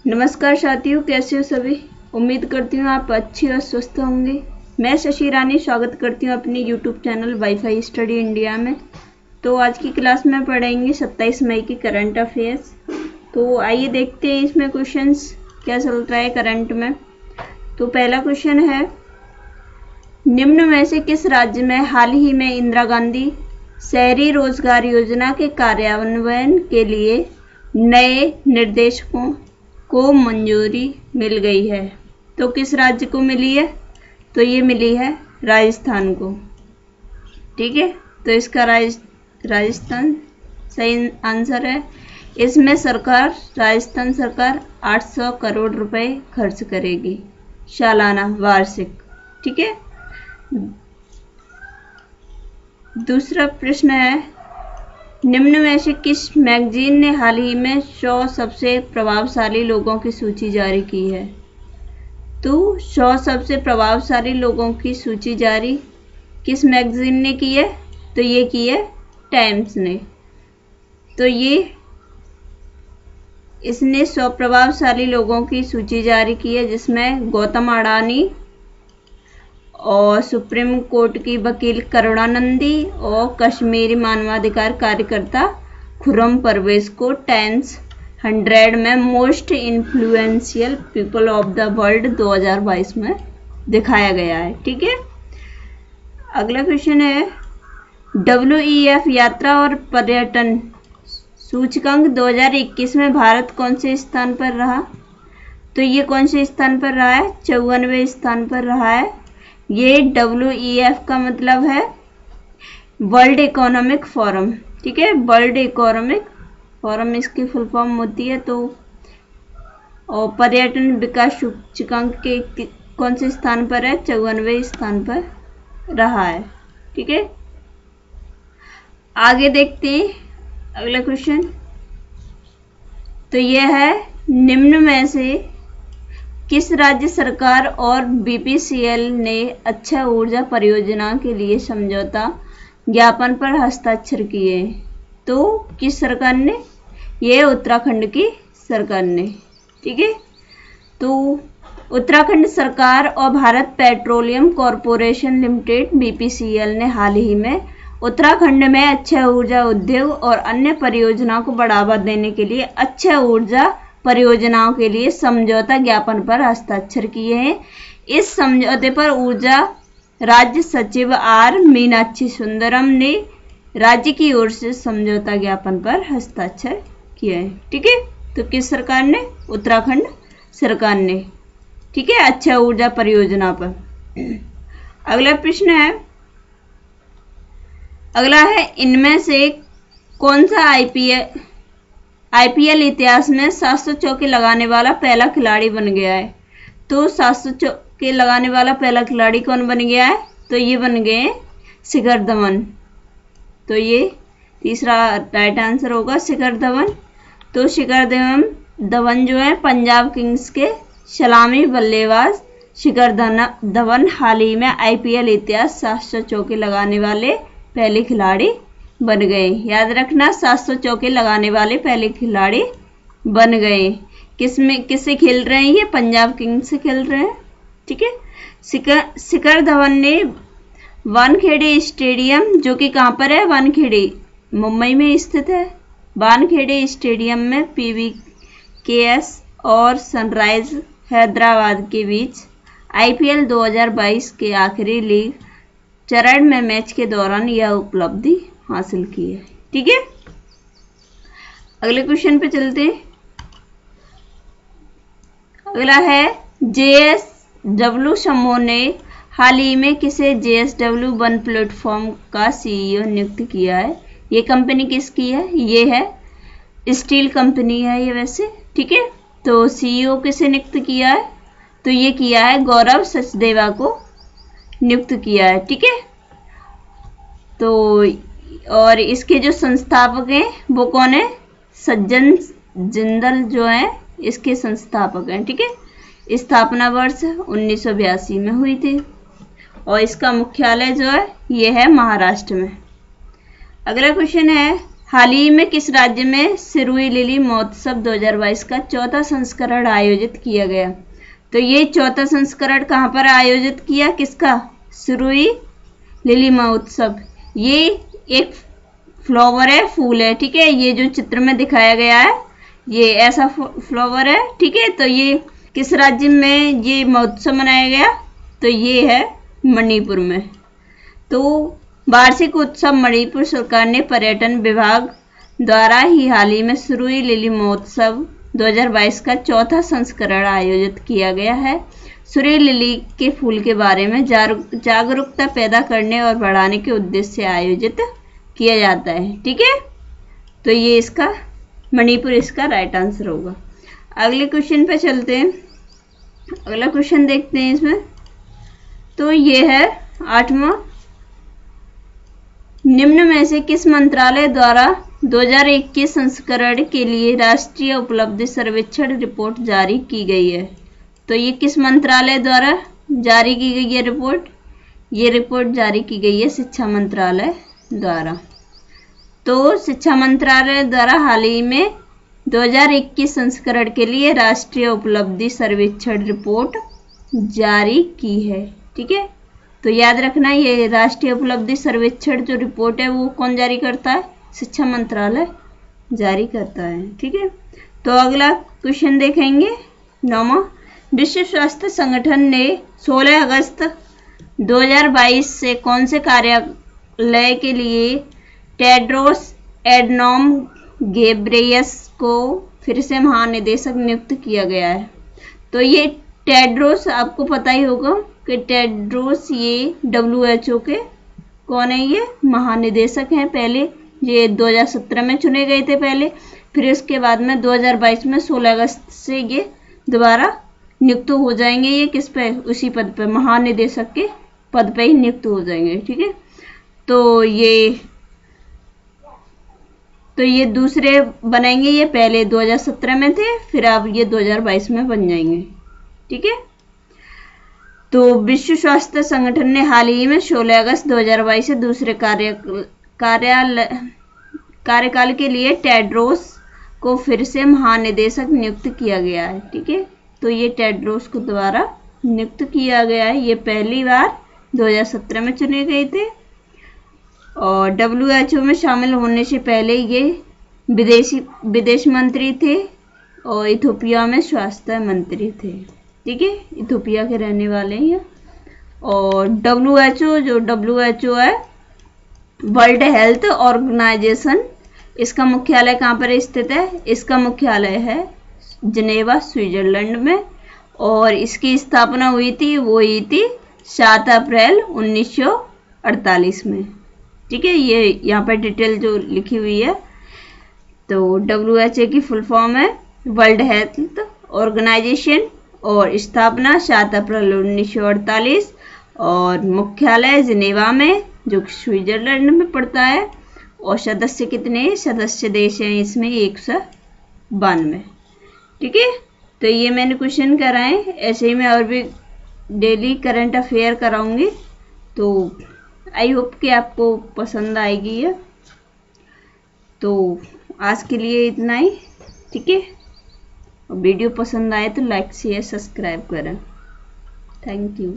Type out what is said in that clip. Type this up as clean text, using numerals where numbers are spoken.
नमस्कार साथियों, कैसे हो सभी। उम्मीद करती हूँ आप अच्छे और स्वस्थ होंगे। मैं शशि रानी स्वागत करती हूँ अपने YouTube channel wifi study India में। तो आज की क्लास में पढ़ेंगे 27 मई की करंट अफेयर्स। तो आइए देखते हैं इसमें क्वेश्चंस क्या चल रहा है करंट में। तो पहला क्वेश्चन है, निम्न में से किस राज्य में हाल ही में इंदिरा गांधी शहरी रोजगार योजना के कार्यान्वयन के लिए नए निर्देशकों को मंजूरी मिल गई है। तो किस राज्य को मिली है? तो ये मिली है राजस्थान को। ठीक है, तो इसका राजस्थान सही आंसर है। इसमें राजस्थान सरकार 800 करोड़ रुपए खर्च करेगी सालाना वार्षिक। ठीक है, दूसरा प्रश्न है, निम्न में से किस मैगजीन ने हाल ही में 100 सबसे प्रभावशाली लोगों की सूची जारी की है? तो 100 सबसे प्रभावशाली लोगों की सूची जारी किस मैगजीन ने की है? तो ये की है टाइम्स ने। तो इसने 100 प्रभावशाली लोगों की सूची जारी की है, जिसमें गौतम अडानी और सुप्रीम कोर्ट की वकील करुणानंदी और कश्मीरी मानवाधिकार कार्यकर्ता खुर्रम परवेज को टाइम्स 100 में most influential people of the world 2022 में दिखाया गया है। ठीक है, अगला क्वेश्चन है, WEF यात्रा और पर्यटन सूचकांक 2021 में भारत कौन से स्थान पर रहा? तो ये कौन से स्थान पर रहा है? 54वें स्थान पर रहा है। ये WEF का मतलब है वर्ल्ड इकोनॉमिक फोरम। ठीक है, वर्ल्ड इकोनॉमिक फोरम इसकी फुल फॉर्म होती है। तो और पर्यटन विकास सूचकांक के कौन से स्थान पर है? 54वें स्थान पर रहा है। ठीक है, आगे देखते हैं अगला क्वेश्चन। तो यह है, निम्न में से किस राज्य सरकार और BPCL ने अक्षय ऊर्जा परियोजना के लिए समझौता ज्ञापन पर हस्ताक्षर किए? तो किस सरकार ने? यह उत्तराखंड की सरकार ने। ठीक है, तो उत्तराखंड सरकार और Bharat petroleum corporation limited BPCL ने हाल ही में उत्तराखंड में अक्षय ऊर्जा उद्योग और अन्य परियोजनाओं को बढ़ावा देने के लिए अक्षय ऊर्जा परियोजनाओं के लिए समझौता ज्ञापन पर हस्ताक्षर किए हैं। इस समझौते पर ऊर्जा राज्य सचिव R मीनाक्षी सुंदरम ने राज्य की ओर से समझौता ज्ञापन पर हस्ताक्षर किए हैं। ठीक है, तो किस सरकार ने? उत्तराखंड सरकार ने। ठीक है, अक्षय ऊर्जा परियोजना पर। अगला प्रश्न है, अगला है, इनमें से कौन सा IPL इतिहास में 700 चौके लगाने वाला पहला खिलाड़ी बन गया है? तो 700 चौके लगाने वाला पहला खिलाड़ी कौन बन गया है? तो ये बन गए शिखर धवन। तो ये तीसरा राइट आंसर होगा, शिखर धवन। तो शिखर धवन जो है पंजाब किंग्स के सलामी बल्लेबाज शिखर धवन हाल ही में IPL इतिहास 700 चौके लगाने वाले पहले खिलाड़ी बन गए। याद रखना, 700 चौके लगाने वाले पहले खिलाड़ी बन गए। किससे खेल रहे हैं? ये पंजाब किंग्स से खेल रहे हैं। ठीक है, शिखर धवन ने वानखेड़े स्टेडियम, जो कि कहाँ पर है? वानखेड़े मुंबई में स्थित है। वानखेड़े स्टेडियम में PVKS और सनराइज हैदराबाद के बीच IPL 2022 के आखिरी लीग चरण में मैच के दौरान यह उपलब्धि हासिल की है। ठीक है, अगले क्वेश्चन पे चलते हैं। अगला है, JSW समूह ने हाल ही में किसे JSW वन प्लेटफॉर्म का CEO नियुक्त किया है? ये कंपनी किसकी है? ये है स्टील कंपनी है ये वैसे। ठीक है, तो CEO किसे नियुक्त किया है? तो ये किया है गौरव सचदेवा को नियुक्त किया है। ठीक है, तो और इसके जो संस्थापक हैं वो कौन है? सज्जन जिंदल जो है इसके संस्थापक हैं। ठीक है, स्थापना वर्ष 1982 में हुई थी और इसका मुख्यालय जो है ये है महाराष्ट्र में। अगला क्वेश्चन है, हाल ही में किस राज्य में सिरुई लिली महोत्सव 2022 का चौथा संस्करण आयोजित किया गया? तो ये चौथा संस्करण कहाँ पर आयोजित किया? किसका? सिरुई लिली महोत्सव। ये एक फ्लावर है, फूल है, ठीक है। ये जो चित्र में दिखाया गया है ये ऐसा फ्लावर है, ठीक है। तो ये किस राज्य में ये महोत्सव मनाया गया? तो ये है मणिपुर में। तो वार्षिक उत्सव मणिपुर सरकार ने पर्यटन विभाग द्वारा ही हाल ही में सिरुई लिली महोत्सव 2022 का चौथा संस्करण आयोजित किया गया है। सिरुई लिली के फूल के बारे में जागरूकता पैदा करने और बढ़ाने के उद्देश्य से आयोजित किया जाता है, ठीक है। तो ये इसका मणिपुर इसका राइट आंसर होगा। अगले क्वेश्चन पे चलते हैं। अगला क्वेश्चन देखते हैं इसमें। तो ये है 8वां। निम्न में से किस मंत्रालय द्वारा 2021 संस्करण के लिए राष्ट्रीय उपलब्धि सर्वेक्षण रिपोर्ट जारी की गई है? तो ये किस मंत्रालय द्वारा जारी की गई है रिपोर्ट? ये रिपोर्ट जारी की गई है शिक्षा मंत्रालय द्वारा। तो शिक्षा मंत्रालय द्वारा हाल ही में 2021 संस्करण के लिए राष्ट्रीय उपलब्धि सर्वेक्षण रिपोर्ट जारी की है, ठीक है। तो याद रखना ये राष्ट्रीय उपलब्धि सर्वेक्षण जो रिपोर्ट है वो कौन जारी करता है? शिक्षा मंत्रालय जारी करता है, ठीक है। तो अगला क्वेश्चन देखेंगे 9वां। विश्व स्वास्थ्य संगठन ने 16 अगस्त 2022 से कौन से कार्यालय के लिए टेड्रोस एडनॉम घेब्रेयस को फिर से महानिदेशक नियुक्त किया गया है? तो ये टेड्रोस आपको पता ही होगा कि टेड्रोस ये WHO के कौन है? ये महानिदेशक हैं। पहले ये 2017 में चुने गए थे पहले, फिर इसके बाद में 2022 में 16 अगस्त से ये दोबारा नियुक्त हो जाएंगे। ये किस पे? उसी पद पे, महानिदेशक के पद पे ही नियुक्त हो जाएंगे, ठीक है। तो ये दूसरे बनेंगे। ये पहले 2017 में थे, फिर अब ये 2022 में बन जाएंगे, ठीक है। तो विश्व स्वास्थ्य संगठन ने हाल ही में 16 अगस्त 2022 से दूसरे कार्यकाल के लिए टेड्रोस को फिर से महानिदेशक नियुक्त किया गया है, ठीक है। तो ये टेड्रोस को दोबारा नियुक्त किया गया है। ये पहली बार 2017 में चुने गए थे और WHO में शामिल होने से पहले ये विदेश मंत्री थे और इथोपिया में स्वास्थ्य मंत्री थे, ठीक है। इथोपिया के रहने वाले हैं। और WHO है वर्ल्ड हेल्थ ऑर्गेनाइजेशन, इसका मुख्यालय कहाँ पर स्थित है? इसका मुख्यालय है जिनेवा, स्विट्जरलैंड में। और इसकी स्थापना हुई थी 7 अप्रैल 1948 में, ठीक है। ये यहाँ पर डिटेल जो लिखी हुई है। तो WHO की फुल फॉर्म है वर्ल्ड हेल्थ ऑर्गेनाइजेशन और स्थापना 7 अप्रैल 1948 और मुख्यालय जिनेवा में जो स्विट्जरलैंड में पड़ता है। और सदस्य कितने? सदस्य देश हैं इसमें 192, ठीक है। तो ये मैंने क्वेश्चन कराए। ऐसे ही मैं और भी डेली करंट अफेयर कराऊंगी। तो आई होप कि आपको पसंद आएगी ये। तो आज के लिए इतना ही, ठीक है। वीडियो पसंद आए तो लाइक शेयर सब्सक्राइब करें। Thank you.